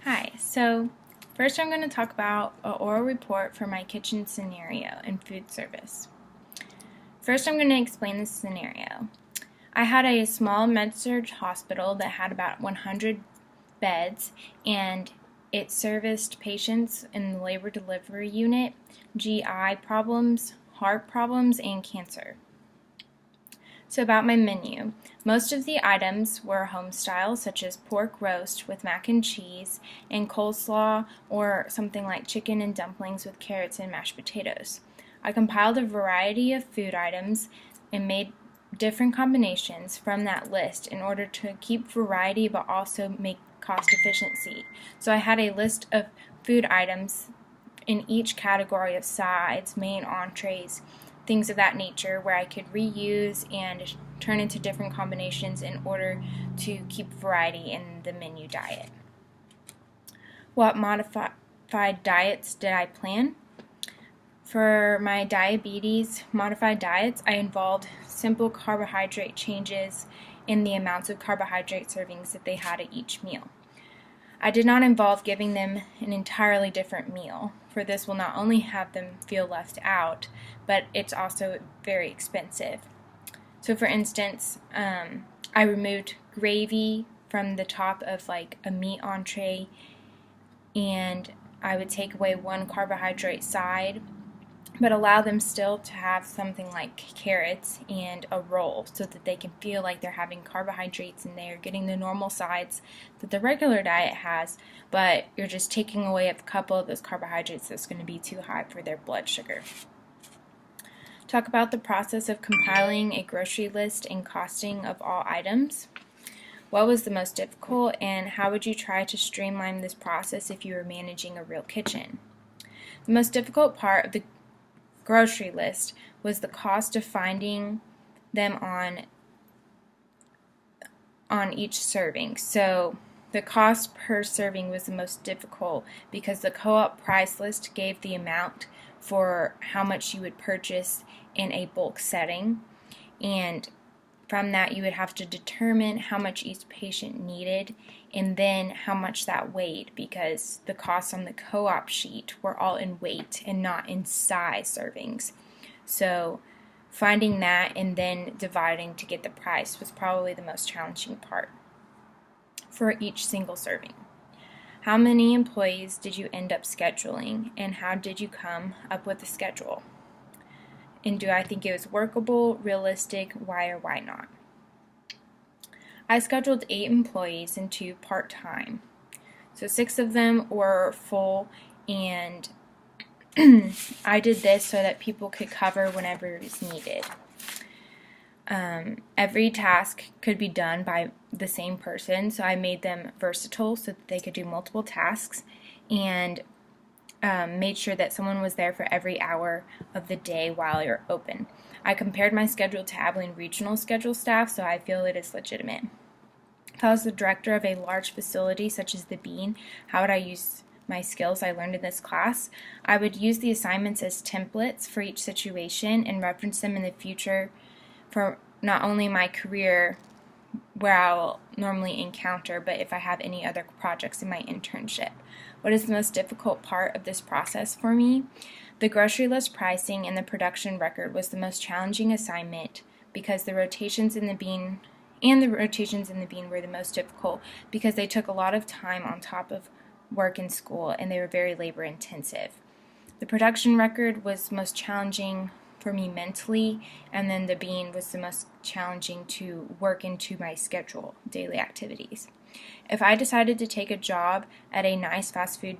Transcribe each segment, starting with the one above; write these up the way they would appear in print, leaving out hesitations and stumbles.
Hi, so first I'm going to talk about an oral report for my kitchen scenario in food service. First I'm going to explain the scenario. I had a small med-surg hospital that had about 100 beds, and it serviced patients in the labor delivery unit, GI problems, heart problems, and cancer. So about my menu. Most of the items were home style, such as pork roast with mac and cheese and coleslaw, or something like chicken and dumplings with carrots and mashed potatoes. I compiled a variety of food items and made different combinations from that list in order to keep variety but also make cost efficiency. So I had a list of food items in each category of sides, main, entrees, things of that nature, where I could reuse and turn into different combinations in order to keep variety in the menu diet. What modified diets did I plan? For my diabetes modified diets, I involved simple carbohydrate changes in the amounts of carbohydrate servings that they had at each meal. I did not involve giving them an entirely different meal, for this will not only have them feel left out, but it's also very expensive. So for instance, I removed gravy from the top of like a meat entree, and I would take away one carbohydrate side, but allow them still to have something like carrots and a roll so that they can feel like they're having carbohydrates and they're getting the normal sides that the regular diet has, but you're just taking away a couple of those carbohydrates that's going to be too high for their blood sugar. Talk about the process of compiling a grocery list and costing of all items. What was the most difficult, and how would you try to streamline this process if you were managing a real kitchen? The most difficult part of the grocery list was the cost of finding them on each serving. So the cost per serving was the most difficult because the co-op price list gave the amount for how much you would purchase in a bulk setting, and from that you would have to determine how much each patient needed and then how much that weighed, because the costs on the co-op sheet were all in weight and not in size servings. So finding that and then dividing to get the price was probably the most challenging part for each single serving. How many employees did you end up scheduling, and how did you come up with the schedule? And do I think it was workable, realistic, why or why not? I scheduled 8 employees and 2 part-time. So 6 of them were full, and I did this so that people could cover whenever it was needed. Every task could be done by the same person, so I made them versatile so that they could do multiple tasks, and made sure that someone was there for every hour of the day while you're open. I compared my schedule to Abilene Regional schedule staff, so I feel it is legitimate. If I was the director of a large facility such as the Bean, how would I use my skills I learned in this class? I would use the assignments as templates for each situation and reference them in the future for not only my career where I'll normally encounter, but if I have any other projects in my internship. What is the most difficult part of this process for me? The grocery list pricing and the production record was the most challenging assignment because the rotations in the Bean were the most difficult because they took a lot of time on top of work and school, and they were very labor intensive. The production record was most challenging for me mentally, and then the Bean was the most challenging to work into my schedule, daily activities. If I decided to take a job at a nice fast food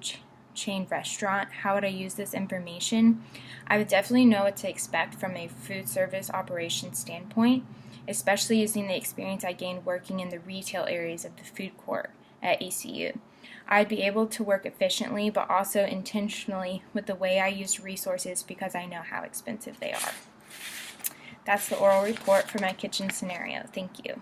chain restaurant, how would I use this information? I would definitely know what to expect from a food service operations standpoint, especially using the experience I gained working in the retail areas of the food court at ACU. I'd be able to work efficiently, but also intentionally with the way I use resources because I know how expensive they are. That's the oral report for my kitchen scenario. Thank you.